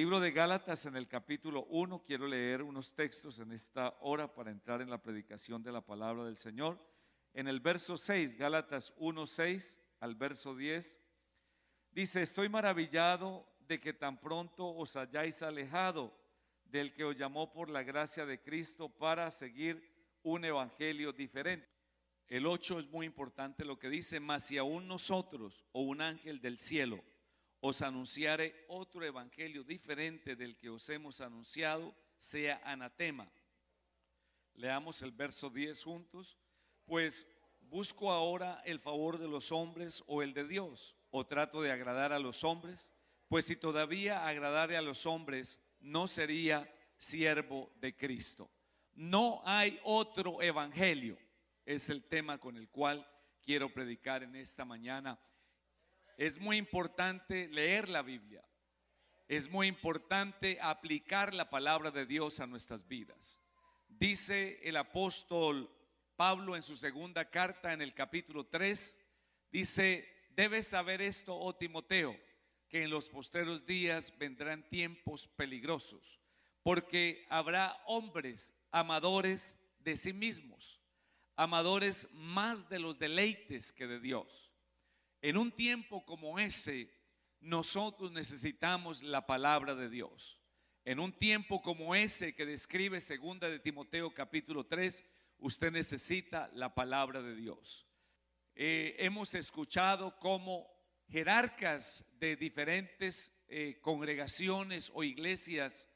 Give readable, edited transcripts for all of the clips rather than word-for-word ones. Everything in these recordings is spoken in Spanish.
libro de Gálatas, en el capítulo 1, quiero leer unos textos en esta hora para entrar en la predicación de la palabra del Señor. En el verso 6, Gálatas 1:6 al verso 10, dice: estoy maravillado de que tan pronto os hayáis alejado del que os llamó por la gracia de Cristo para seguir un evangelio diferente. El 8 es muy importante lo que dice: mas si aún nosotros o un ángel del cielo os anunciare otro evangelio diferente del que os hemos anunciado, sea anatema. Leamos el verso 10 juntos. Pues busco ahora el favor de los hombres o el de Dios, o trato de agradar a los hombres, pues si todavía agradare a los hombres, no sería siervo de Cristo. No hay otro evangelio, es el tema con el cual quiero predicar en esta mañana. Es muy importante leer la Biblia, es muy importante aplicar la palabra de Dios a nuestras vidas. Dice el apóstol Pablo en su segunda carta, en el capítulo 3, dice: debes saber esto, oh Timoteo, que en los postreros días vendrán tiempos peligrosos, porque habrá hombres amadores de sí mismos, amadores más de los deleites que de Dios. En un tiempo como ese, nosotros necesitamos la palabra de Dios. En un tiempo como ese que describe segunda de Timoteo capítulo 3, usted necesita la palabra de Dios. Hemos escuchado cómo jerarcas de diferentes congregaciones o iglesias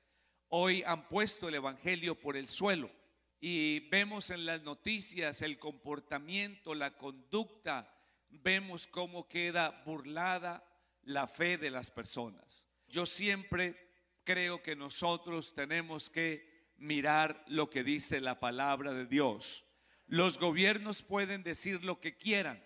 hoy han puesto el evangelio por el suelo, y vemos en las noticias el comportamiento, la conducta. Vemos cómo queda burlada la fe de las personas. Yo siempre creo que nosotros tenemos que mirar lo que dice la palabra de Dios. Los gobiernos pueden decir lo que quieran,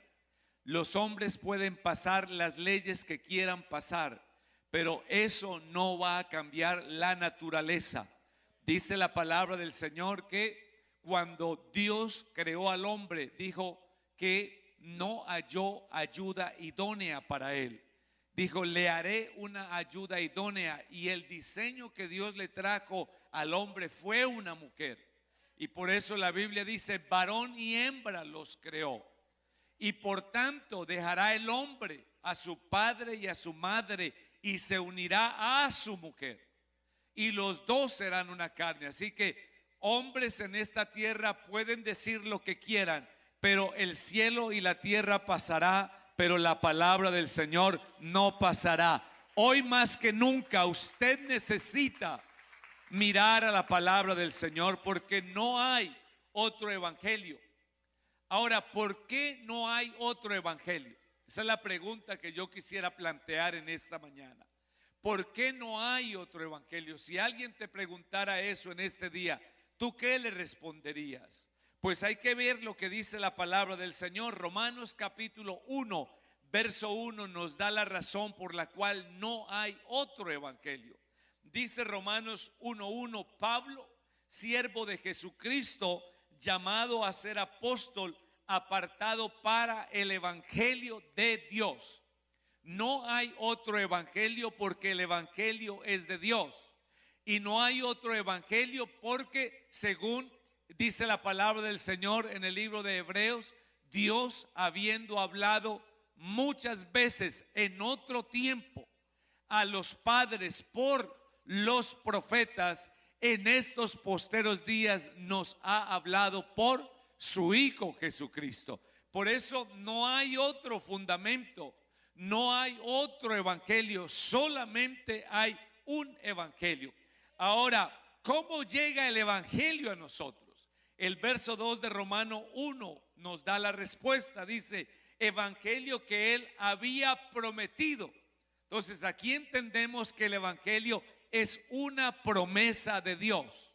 los hombres pueden pasar las leyes que quieran pasar, pero eso no va a cambiar la naturaleza. Dice la palabra del Señor que cuando Dios creó al hombre, dijo que no halló ayuda idónea para él. Dijo: le haré una ayuda idónea. Y el diseño que Dios le trajo al hombre fue una mujer. Y por eso la Biblia dice: varón y hembra los creó. Y por tanto dejará el hombre a su padre y a su madre, y se unirá a su mujer, y los dos serán una carne. Así que hombres en esta tierra pueden decir lo que quieran, pero el cielo y la tierra pasará, pero la palabra del Señor no pasará. Hoy más que nunca usted necesita mirar a la palabra del Señor, porque no hay otro evangelio. Ahora, ¿por qué no hay otro evangelio? Esa es la pregunta que yo quisiera plantear en esta mañana. ¿Por qué no hay otro evangelio? Si alguien te preguntara eso en este día, ¿tú qué le responderías? Pues hay que ver lo que dice la palabra del Señor. Romanos capítulo 1, verso 1 nos da la razón por la cual no hay otro evangelio. Dice Romanos 1:1: Pablo, siervo de Jesucristo, llamado a ser apóstol, apartado para el evangelio de Dios. No hay otro evangelio porque el evangelio es de Dios. Y no hay otro evangelio porque, según dice la palabra del Señor en el libro de Hebreos, Dios, habiendo hablado muchas veces en otro tiempo a los padres por los profetas, en estos posteros días nos ha hablado por su Hijo Jesucristo. Por eso no hay otro fundamento, no hay otro evangelio, solamente hay un evangelio. Ahora, ¿cómo llega el evangelio a nosotros? El verso 2 de Romano 1 nos da la respuesta. Dice: evangelio que él había prometido. Entonces aquí entendemos que el evangelio es una promesa de Dios.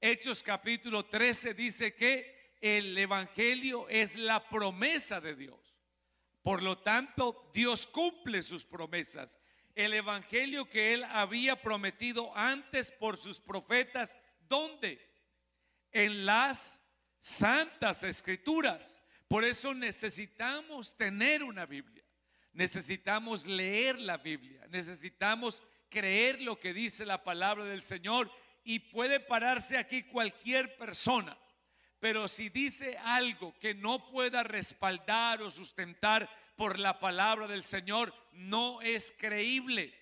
Hechos capítulo 13 dice que el evangelio es la promesa de Dios. Por lo tanto, Dios cumple sus promesas. El evangelio que él había prometido antes por sus profetas, ¿dónde? En las santas escrituras. Por eso necesitamos tener una Biblia, necesitamos leer la Biblia, necesitamos creer lo que dice la palabra del Señor. Y puede pararse aquí cualquier persona, pero si dice algo que no pueda respaldar o sustentar por la palabra del Señor, no es creíble.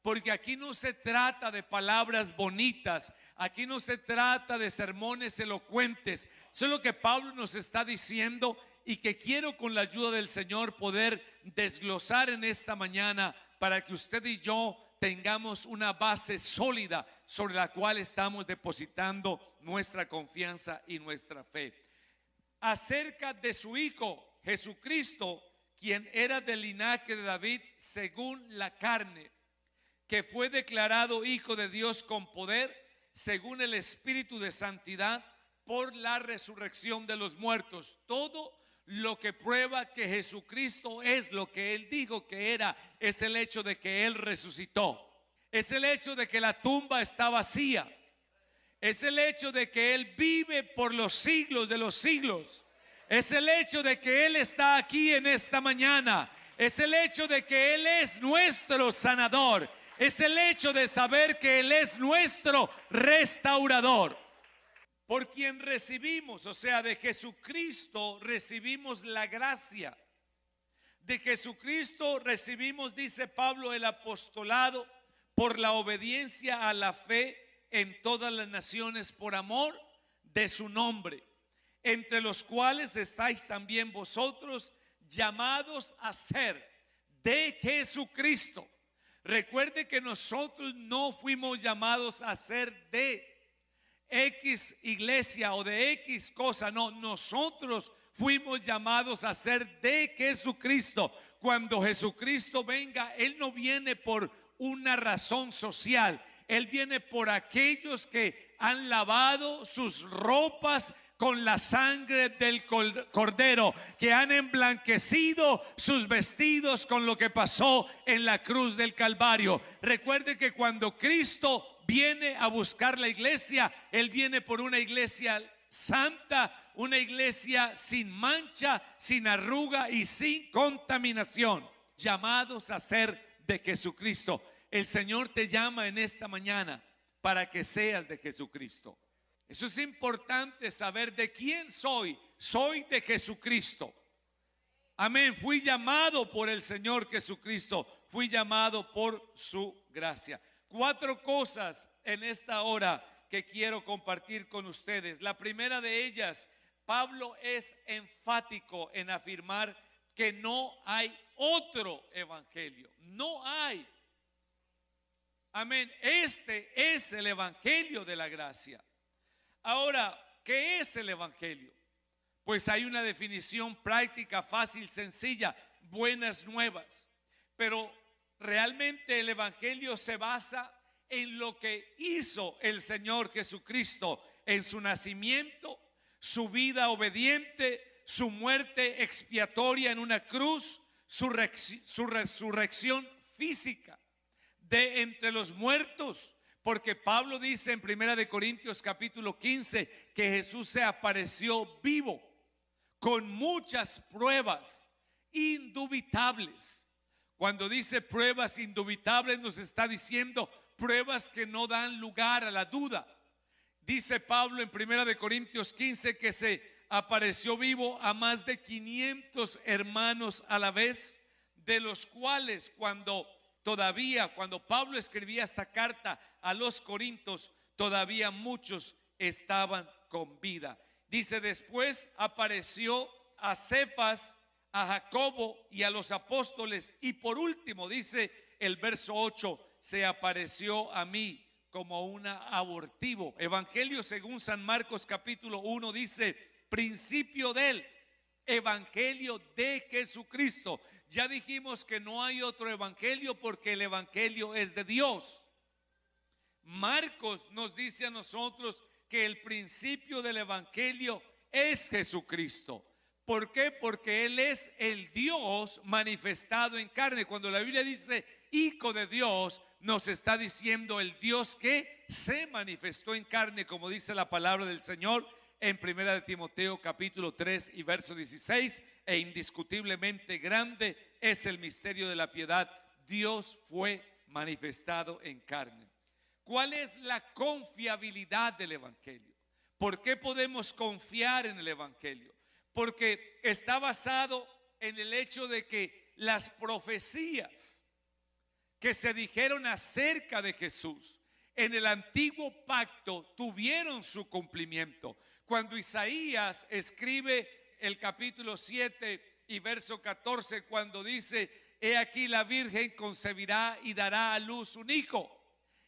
Porque aquí no se trata de palabras bonitas, aquí no se trata de sermones elocuentes. Eso es lo que Pablo nos está diciendo y que quiero, con la ayuda del Señor, poder desglosar en esta mañana, para que usted y yo tengamos una base sólida sobre la cual estamos depositando nuestra confianza y nuestra fe. Acerca de su Hijo Jesucristo, quien era del linaje de David según la carne, que fue declarado Hijo de Dios con poder, según el Espíritu de santidad, por la resurrección de los muertos. Todo lo que prueba que Jesucristo es lo que Él dijo que era, es el hecho de que Él resucitó. Es el hecho de que la tumba está vacía. Es el hecho de que Él vive por los siglos de los siglos. Es el hecho de que Él está aquí en esta mañana. Es el hecho de que Él es nuestro sanador. Es el hecho de saber que Él es nuestro restaurador. Por quien recibimos, o sea, de Jesucristo recibimos la gracia. De Jesucristo recibimos, dice Pablo, el apostolado por la obediencia a la fe en todas las naciones, por amor de su nombre, entre los cuales estáis también vosotros, llamados a ser de Jesucristo. Recuerde que nosotros no fuimos llamados a ser de X iglesia o de X cosa. No, nosotros fuimos llamados a ser de Jesucristo. Cuando Jesucristo venga, Él no viene por una razón social. Él viene por aquellos que han lavado sus ropas con la sangre del Cordero, que han emblanquecido sus vestidos con lo que pasó en la cruz del Calvario. Recuerde que cuando Cristo viene a buscar la iglesia, Él viene por una iglesia santa, una iglesia sin mancha, sin arruga y sin contaminación, llamados a ser de Jesucristo. El Señor te llama en esta mañana para que seas de Jesucristo. Eso es importante saber de quién soy. Soy de Jesucristo. Amén. Fui llamado por el Señor Jesucristo. Fui llamado por su gracia. 4 cosas en esta hora que quiero compartir con ustedes. La primera de ellas, Pablo es enfático en afirmar que no hay otro evangelio. No hay. Amén. Este es el evangelio de la gracia. Ahora, ¿qué es el evangelio? Pues hay una definición práctica, fácil, sencilla: buenas nuevas. Pero realmente el evangelio se basa en lo que hizo el Señor Jesucristo en su nacimiento, su vida obediente, su muerte expiatoria en una cruz, su resurrección física de entre los muertos. Porque Pablo dice en 1 Corintios capítulo 15 que Jesús se apareció vivo, con muchas pruebas indubitables. Cuando dice pruebas indubitables, nos está diciendo pruebas que no dan lugar a la duda. Dice Pablo en 1 Corintios 15 que se apareció vivo a más de 500 hermanos a la vez, de los cuales cuando Pablo escribía esta carta a los Corintios, todavía muchos estaban con vida. Dice: después apareció a Cefas, a Jacobo y a los apóstoles, y por último, dice el verso 8, se apareció a mí como un abortivo. Evangelio según San Marcos capítulo 1 dice: principio del evangelio de Jesucristo. Ya dijimos que no hay otro evangelio porque el evangelio es de Dios. Marcos nos dice a nosotros que el principio del evangelio es Jesucristo. ¿Por qué? Porque Él es el Dios manifestado en carne. Cuando la Biblia dice Hijo de Dios, nos está diciendo el Dios que se manifestó en carne, como dice la palabra del Señor en 1 Timoteo capítulo 3 y verso 16. E indiscutiblemente grande es el misterio de la piedad. Dios fue manifestado en carne. ¿Cuál es la confiabilidad del evangelio? ¿Por qué podemos confiar en el evangelio? Porque está basado en el hecho de que las profecías que se dijeron acerca de Jesús en el antiguo pacto tuvieron su cumplimiento. Cuando Isaías escribe el capítulo 7 y verso 14, cuando dice: he aquí la virgen concebirá y dará a luz un hijo,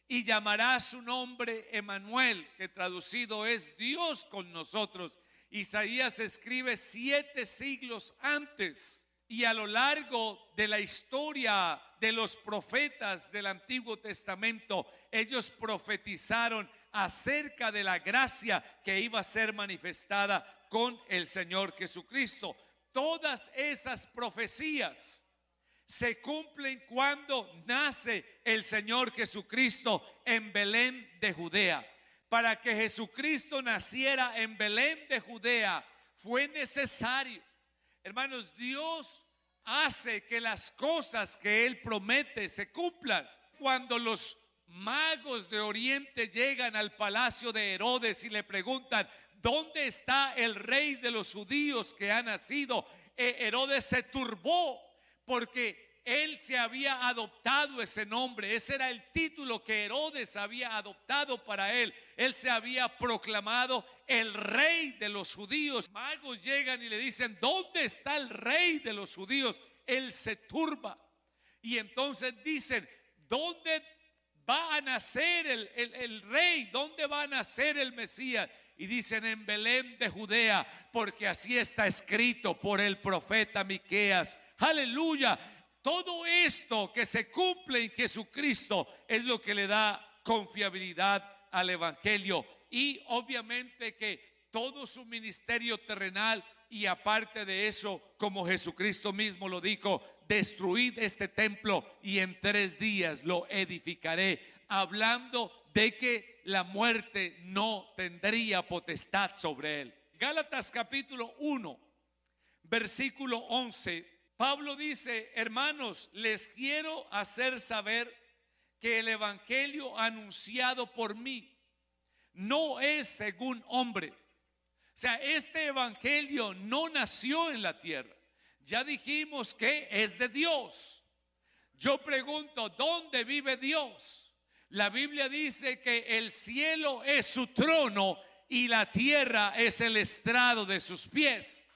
y llamará su nombre Emmanuel, que traducido es Dios con nosotros. Isaías escribe 7 siglos antes, y a lo largo de la historia de los profetas del Antiguo Testamento, ellos profetizaron acerca de la gracia que iba a ser manifestada con el Señor Jesucristo. Todas esas profecías se cumplen cuando nace el Señor Jesucristo en Belén de Judea. Para que Jesucristo naciera en Belén de Judea fue necesario, hermanos, Dios hace que las cosas que Él promete se cumplan. Cuando los magos de Oriente llegan al palacio de Herodes y le preguntan: ¿dónde está el rey de los judíos que ha nacido? Herodes se turbó porque él se había adoptado ese nombre. Ese era el título que Herodes había adoptado para él. Él se había proclamado el rey de los judíos. Magos llegan y le dicen: ¿dónde está el rey de los judíos? Él se turba. Y entonces dicen: ¿dónde va a nacer el rey? ¿Dónde va a nacer el Mesías? Y dicen: en Belén de Judea, porque así está escrito por el profeta Miqueas. Aleluya. Todo esto que se cumple en Jesucristo es lo que le da confiabilidad al evangelio. Y obviamente que todo su ministerio terrenal, y aparte de eso, como Jesucristo mismo lo dijo: destruid este templo y en 3 días lo edificaré, hablando de que la muerte no tendría potestad sobre él. Gálatas capítulo 1, versículo 11. Pablo dice: hermanos, les quiero hacer saber que el evangelio anunciado por mí no es según hombre. O sea, este evangelio no nació en la tierra. Ya dijimos que es de Dios. Yo pregunto: ¿dónde vive Dios? La Biblia dice que el cielo es su trono y la tierra es el estrado de sus pies.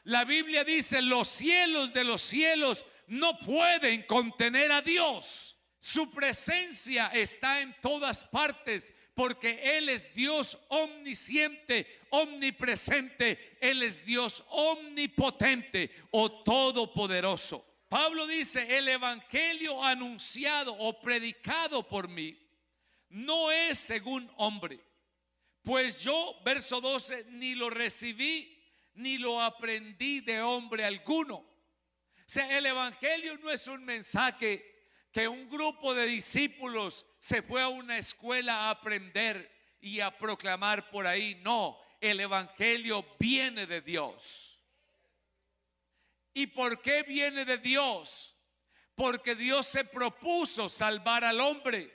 La Biblia dice: los cielos de los cielos no pueden contener a Dios. Su presencia está en todas partes, porque Él es Dios omnisciente, omnipresente. Él es Dios omnipotente o todopoderoso. Pablo dice: el evangelio anunciado o predicado por mí no es según hombre, pues yo, verso 12, ni lo recibí ni lo aprendí de hombre alguno. O sea, el evangelio no es un mensaje que un grupo de discípulos se fue a una escuela a aprender y a proclamar por ahí. No, el evangelio viene de Dios. ¿Y por qué viene de Dios? Porque Dios se propuso salvar al hombre.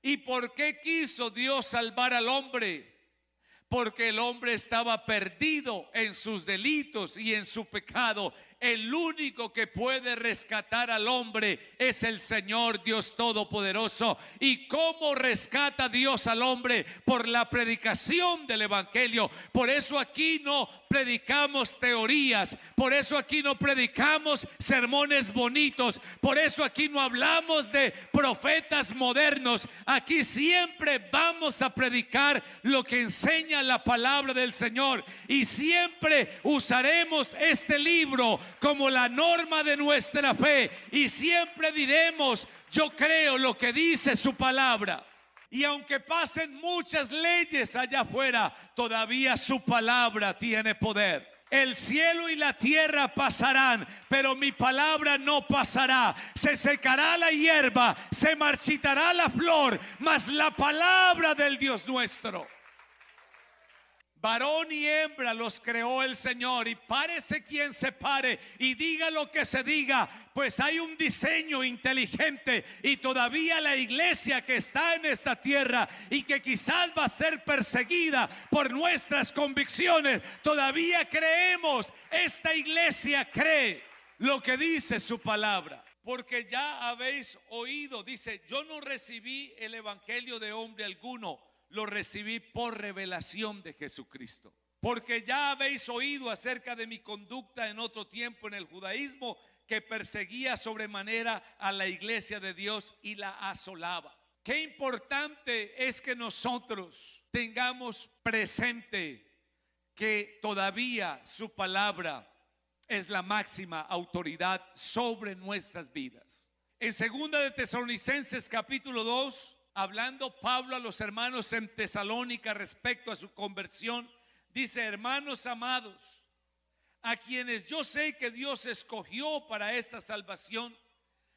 ¿Y por qué quiso Dios salvar al hombre? Porque el hombre estaba perdido en sus delitos y en su pecado. El único que puede rescatar al hombre es el Señor Dios Todopoderoso. ¿Y cómo rescata Dios al hombre? Por la predicación del evangelio. Por eso aquí no predicamos teorías, por eso aquí no predicamos sermones bonitos, por eso aquí no hablamos de profetas modernos. Aquí siempre vamos a predicar lo que enseña la palabra del Señor, y siempre usaremos este libro como la norma de nuestra fe, y siempre diremos: yo creo lo que dice su palabra. Y aunque pasen muchas leyes allá afuera, todavía su palabra tiene poder. El cielo y la tierra pasarán, pero mi palabra no pasará. Se secará la hierba, se marchitará la flor, mas la palabra del Dios nuestro. Varón y hembra los creó el Señor, y párese quien se pare y diga lo que se diga, pues hay un diseño inteligente. Y todavía la iglesia que está en esta tierra y que quizás va a ser perseguida por nuestras convicciones, todavía creemos, esta iglesia cree lo que dice su palabra. Porque ya habéis oído, dice, yo no recibí el evangelio de hombre alguno, lo recibí por revelación de Jesucristo. Porque ya habéis oído acerca de mi conducta en otro tiempo en el judaísmo, que perseguía sobremanera a la iglesia de Dios y la asolaba. Qué importante es que nosotros tengamos presente que todavía su palabra es la máxima autoridad sobre nuestras vidas. En 2 de Tesalonicenses capítulo 2, hablando Pablo a los hermanos en Tesalónica respecto a su conversión, dice: hermanos amados, a quienes yo sé que Dios escogió para esta salvación,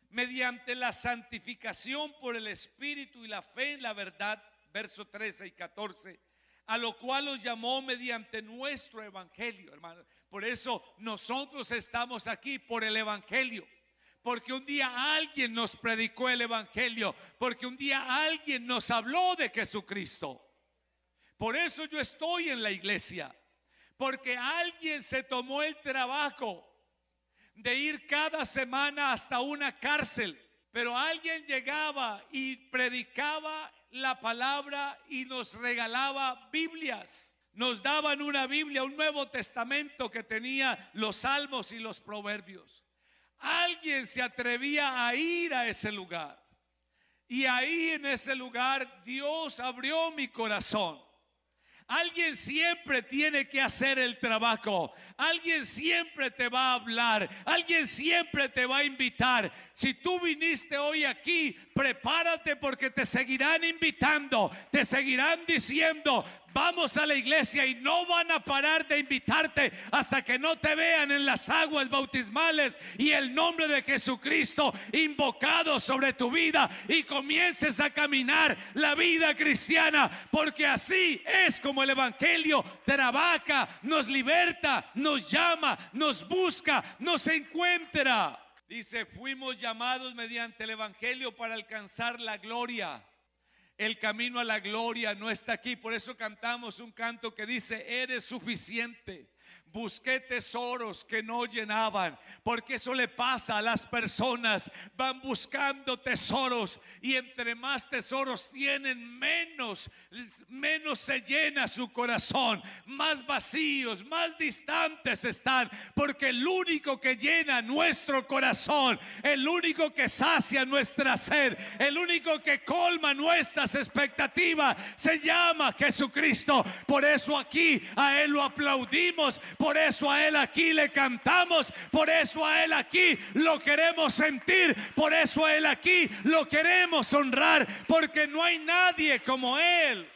mediante la santificación por el Espíritu y la fe en la verdad, versos 13 y 14, a lo cual los llamó mediante nuestro evangelio, hermanos. Por eso nosotros estamos aquí, por el evangelio. Porque un día alguien nos predicó el evangelio, porque un día alguien nos habló de Jesucristo. Por eso yo estoy en la iglesia, porque alguien se tomó el trabajo de ir cada semana hasta una cárcel, pero alguien llegaba y predicaba la palabra y nos regalaba Biblias. Nos daban una Biblia, un Nuevo Testamento que tenía los Salmos y los Proverbios. Alguien se atrevía a ir a ese lugar, y ahí en ese lugar Dios abrió mi corazón. Alguien siempre tiene que hacer el trabajo. Alguien siempre te va a hablar. Alguien siempre te va a invitar. Si tú viniste hoy aquí, prepárate, porque te seguirán invitando. Te seguirán diciendo: vamos a la iglesia, y no van a parar de invitarte hasta que no te vean en las aguas bautismales y el nombre de Jesucristo invocado sobre tu vida, y comiences a caminar la vida cristiana, porque así es como el evangelio trabaja, nos liberta, nos llama, nos busca, nos encuentra. Dice: fuimos llamados mediante el evangelio para alcanzar la gloria. El camino a la gloria no está aquí. Por eso cantamos un canto que dice: eres suficiente. Busqué tesoros que no llenaban, porque eso le pasa a las personas. Van buscando tesoros, y entre más tesoros tienen, menos se llena su corazón. Más vacíos, más distantes están, porque el único que llena nuestro corazón, el único que sacia nuestra sed, el único que colma nuestras expectativas, se llama Jesucristo. Por eso aquí a Él lo aplaudimos, por eso a Él aquí le cantamos, por eso a Él aquí lo queremos sentir, por eso a Él aquí lo queremos honrar, porque no hay nadie como Él.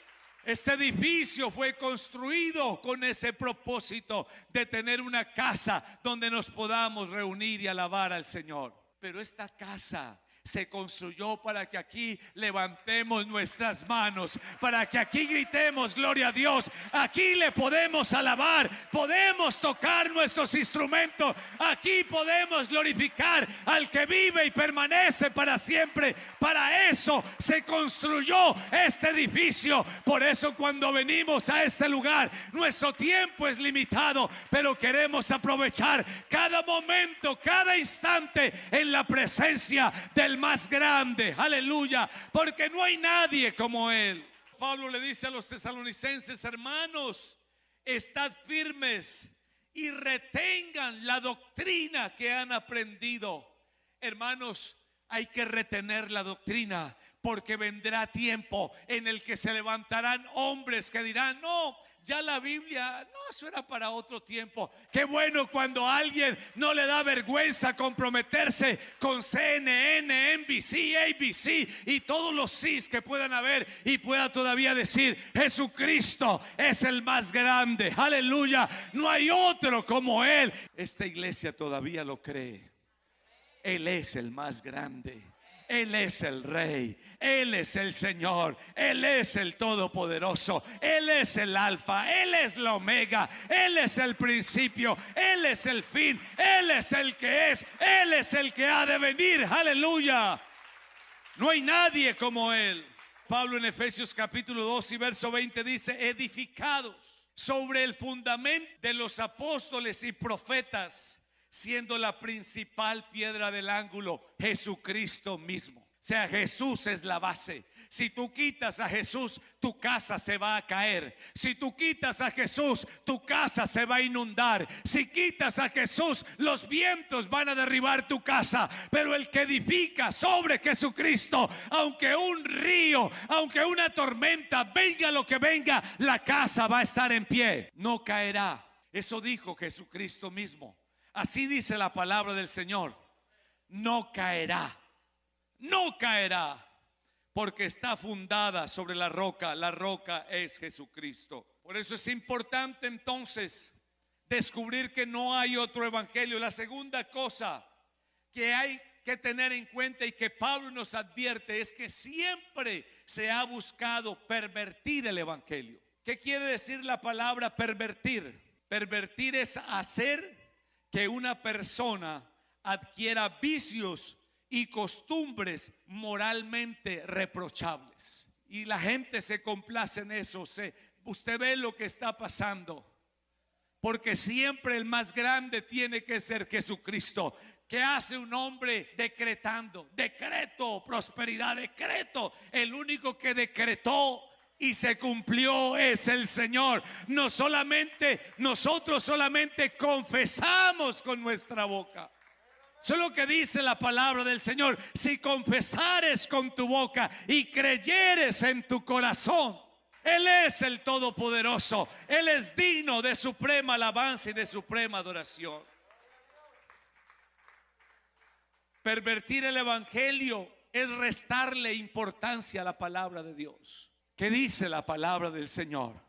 Este edificio fue construido con ese propósito de tener una casa donde nos podamos reunir y alabar al Señor. Pero esta casa se construyó para que aquí levantemos nuestras manos, para que aquí gritemos gloria a Dios. Aquí le podemos alabar, podemos tocar nuestros instrumentos, aquí podemos glorificar al que vive y permanece para siempre. Para eso se construyó este edificio. Por eso cuando venimos a este lugar, nuestro tiempo es limitado, pero queremos aprovechar cada momento, cada instante en la presencia del más grande, aleluya, porque no hay nadie como Él. Pablo le dice a los tesalonicenses: hermanos, estad firmes y retengan la doctrina que han aprendido. Hermanos, hay que retener la doctrina, porque vendrá tiempo en el que se levantarán hombres que dirán: no, ya la Biblia, no, eso era para otro tiempo. Qué bueno cuando a alguien no le da vergüenza comprometerse con CNN, NBC, ABC y todos los CIS que puedan haber, y pueda todavía decir: Jesucristo es el más grande, aleluya, no hay otro como Él. Esta iglesia todavía lo cree. Él es el más grande. Él es el Rey, Él es el Señor, Él es el Todopoderoso, Él es el Alfa, Él es la Omega, Él es el principio, Él es el fin, Él es el que es, Él es el que ha de venir. Aleluya. No hay nadie como Él. Pablo en Efesios capítulo 2 y verso 20 dice: edificados sobre el fundamento de los apóstoles y profetas, siendo la principal piedra del ángulo Jesucristo mismo. O sea, Jesús es la base. Si tú quitas a Jesús, tu casa se va a caer. Si tú quitas a Jesús, tu casa se va a inundar. Si quitas a Jesús, los vientos van a derribar tu casa. Pero el que edifica sobre Jesucristo, aunque un río, aunque una tormenta, venga lo que venga, la casa va a estar en pie, no caerá. Eso dijo Jesucristo mismo. Así dice la palabra del Señor: no caerá, no caerá, porque está fundada sobre la roca es Jesucristo. Por eso es importante entonces descubrir que no hay otro evangelio. La segunda cosa que hay que tener en cuenta y que Pablo nos advierte es que siempre se ha buscado pervertir el evangelio. ¿Qué quiere decir la palabra pervertir? Pervertir es hacer que una persona adquiera vicios y costumbres moralmente reprochables. Y la gente se complace en eso. Usted ve lo que está pasando. Porque siempre el más grande tiene que ser Jesucristo. ¿Qué hace un hombre decretando? Decreto prosperidad, decreto. El único que decretó y se cumplió es el Señor. No solamente nosotros solamente confesamos con nuestra boca. Eso es lo que dice la palabra del Señor: si confesares con tu boca y creyeres en tu corazón. Él es el Todopoderoso. Él es digno de suprema alabanza y de suprema adoración. Pervertir el evangelio es restarle importancia a la palabra de Dios. ¿Qué dice la palabra del Señor?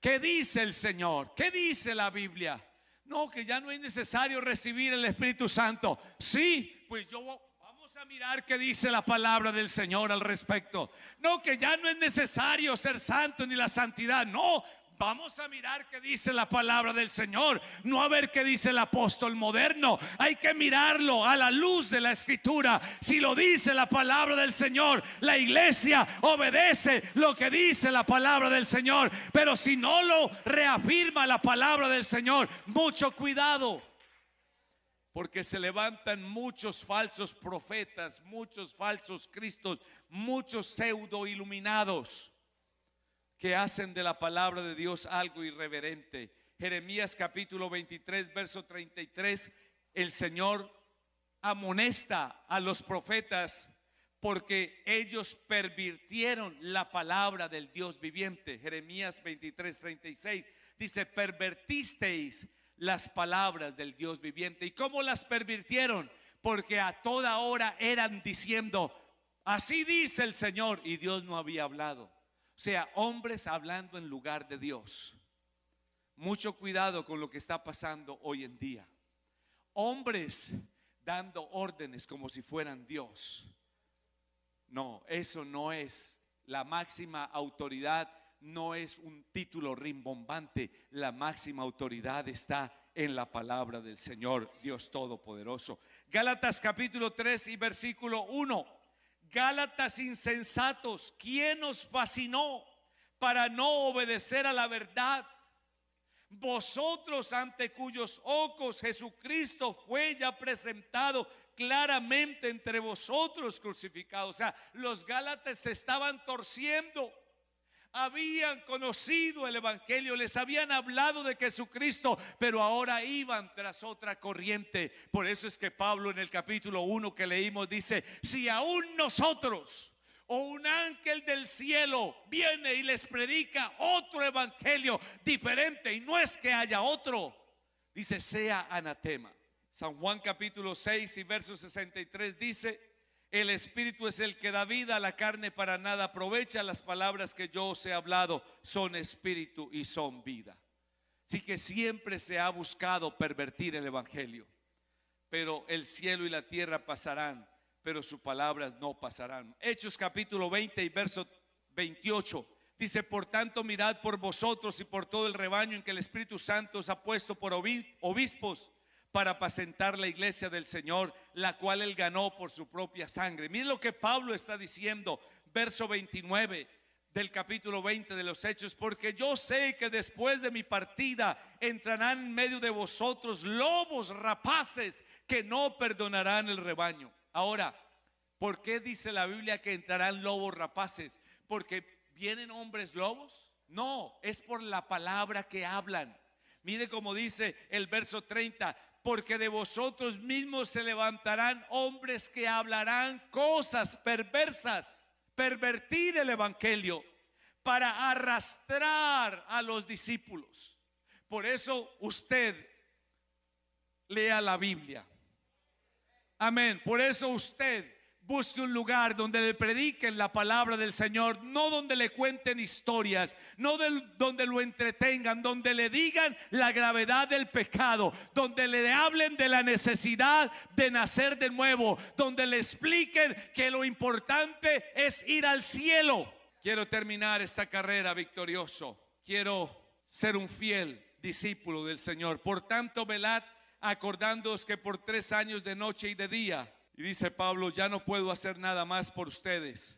¿Qué dice el Señor? ¿Qué dice la Biblia? No, que ya no es necesario recibir el Espíritu Santo. Sí, pues vamos a mirar qué dice la palabra del Señor al respecto. No, que ya no es necesario ser santo ni la santidad. No, vamos a mirar qué dice la palabra del Señor. No a ver qué dice el apóstol moderno. Hay que mirarlo a la luz de la Escritura. Si lo dice la palabra del Señor, la iglesia obedece lo que dice la palabra del Señor. Pero si no lo reafirma la palabra del Señor, mucho cuidado. Porque se levantan muchos falsos profetas, muchos falsos cristos, muchos pseudo iluminados que hacen de la palabra de Dios algo irreverente. Jeremías capítulo 23 verso 33, el Señor amonesta a los profetas porque ellos pervirtieron la palabra del Dios viviente. Jeremías 23, 36 dice: pervertisteis las palabras del Dios viviente. ¿Y cómo las pervirtieron? Porque a toda hora eran diciendo: así dice el Señor, y Dios no había hablado. O sea, hombres hablando en lugar de Dios. Mucho cuidado con lo que está pasando hoy en día. Hombres dando órdenes como si fueran Dios. No, eso no es la máxima autoridad. No es un título rimbombante. La máxima autoridad está en la palabra del Señor, Dios Todopoderoso. Gálatas capítulo 3 y versículo 1. Gálatas insensatos, ¿quién os fascinó para no obedecer a la verdad? Vosotros, ante cuyos ojos Jesucristo fue ya presentado claramente entre vosotros crucificado. O sea, los gálatas se estaban torciendo. Habían conocido el evangelio, les habían hablado de Jesucristo, pero ahora iban tras otra corriente. Por eso es que Pablo en el capítulo 1 que leímos dice: si aún nosotros o un ángel del cielo viene y les predica otro evangelio diferente, y no es que haya otro, dice: sea anatema. San Juan capítulo 6 y verso 63 dice: el Espíritu es el que da vida, la carne para nada aprovecha. Las palabras que yo os he hablado son espíritu y son vida. Así que siempre se ha buscado pervertir el evangelio, pero el cielo y la tierra pasarán, pero sus palabras no pasarán. Hechos capítulo 20 y verso 28 dice: por tanto, mirad por vosotros y por todo el rebaño en que el Espíritu Santo os ha puesto por obispos para apacentar la iglesia del Señor, la cual él ganó por su propia sangre. Miren lo que Pablo está diciendo, verso 29 del capítulo 20 de los Hechos: porque yo sé que después de mi partida entrarán en medio de vosotros lobos rapaces que no perdonarán el rebaño. Ahora, ¿por qué dice la Biblia que entrarán lobos rapaces? ¿Porque vienen hombres lobos? No, es por la palabra que hablan. Mire cómo dice el verso 30: porque de vosotros mismos se levantarán hombres que hablarán cosas perversas, pervertir el evangelio para arrastrar a los discípulos. Por eso usted lea la Biblia. Amén. Por eso usted busque un lugar donde le prediquen la palabra del Señor, no donde le cuenten historias, no donde lo entretengan, donde le digan la gravedad del pecado, donde le hablen de la necesidad de nacer de nuevo, donde le expliquen que lo importante es ir al cielo. Quiero terminar esta carrera victorioso. Quiero ser un fiel discípulo del Señor. Por tanto, velad, acordándoos que por 3 años de noche y de día. Y dice Pablo: ya no puedo hacer nada más por ustedes.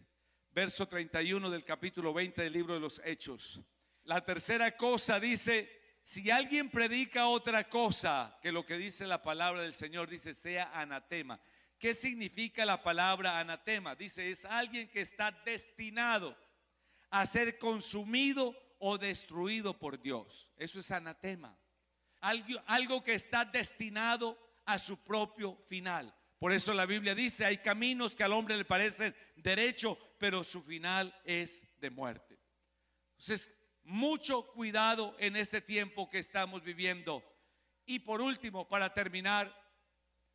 Verso 31 del capítulo 20 del libro de los Hechos. La tercera cosa dice: si alguien predica otra cosa que lo que dice la palabra del Señor, dice, sea anatema. ¿Qué significa la palabra anatema? Dice, es alguien que está destinado a ser consumido o destruido por Dios. Eso es anatema. Algo que está destinado a su propio final. Por eso la Biblia dice: hay caminos que al hombre le parecen derecho, pero su final es de muerte. Entonces, mucho cuidado en este tiempo que estamos viviendo. Y por último, para terminar,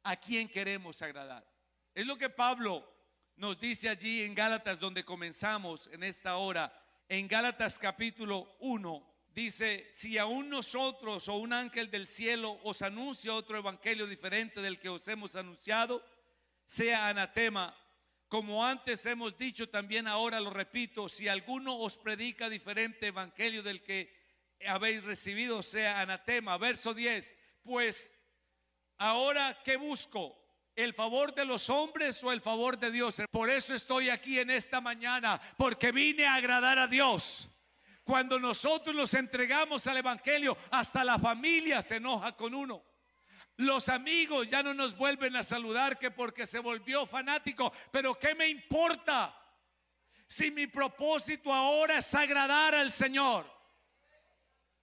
¿a quién queremos agradar? Es lo que Pablo nos dice allí en Gálatas, donde comenzamos en esta hora. En Gálatas capítulo 1 dice: si aún nosotros o un ángel del cielo os anuncia otro evangelio diferente del que os hemos anunciado, sea anatema. Como antes hemos dicho, también ahora lo repito: si alguno os predica diferente evangelio del que habéis recibido, sea anatema. Verso 10: pues ahora, ¿qué busco? ¿El favor de los hombres o el favor de Dios? Por eso estoy aquí en esta mañana, porque vine a agradar a Dios. Cuando nosotros nos entregamos al evangelio, hasta la familia se enoja con uno. Los amigos ya no nos vuelven a saludar, que porque se volvió fanático. Pero ¿qué me importa? Si mi propósito ahora es agradar al Señor.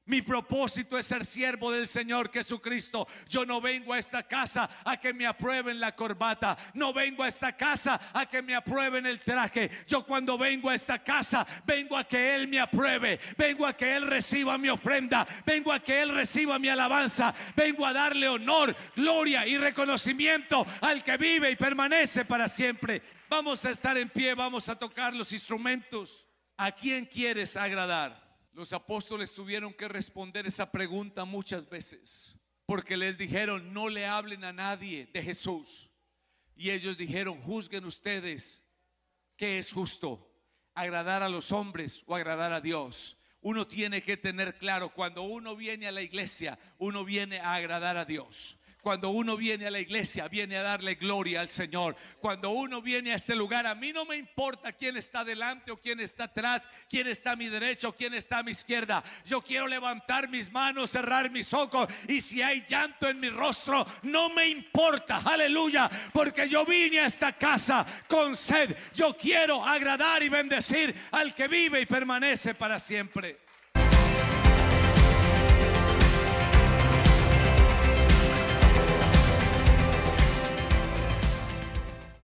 Mi propósito es ser siervo del Señor Jesucristo. Yo no vengo a esta casa a que me aprueben la corbata. No vengo a esta casa a que me aprueben el traje. Yo cuando vengo a esta casa, vengo a que Él me apruebe. Vengo a que Él reciba mi ofrenda. Vengo a que Él reciba mi alabanza. Vengo a darle honor, gloria y reconocimiento al que vive y permanece para siempre. Vamos a estar en pie, vamos a tocar los instrumentos. ¿A quién quieres agradar? Los apóstoles tuvieron que responder esa pregunta muchas veces, porque les dijeron: no le hablen a nadie de Jesús. Y ellos dijeron: juzguen ustedes qué es justo, agradar a los hombres o agradar a Dios. Uno tiene que tener claro: cuando uno viene a la iglesia, uno viene a agradar a Dios. Cuando uno viene a la iglesia, viene a darle gloria al Señor. Cuando uno viene a este lugar, a mí no me importa quién está delante o quién está atrás, quién está a mi derecha o quién está a mi izquierda. Yo quiero levantar mis manos, cerrar mis ojos, y si hay llanto en mi rostro, no me importa, aleluya, porque yo vine a esta casa con sed. Yo quiero agradar y bendecir al que vive y permanece para siempre.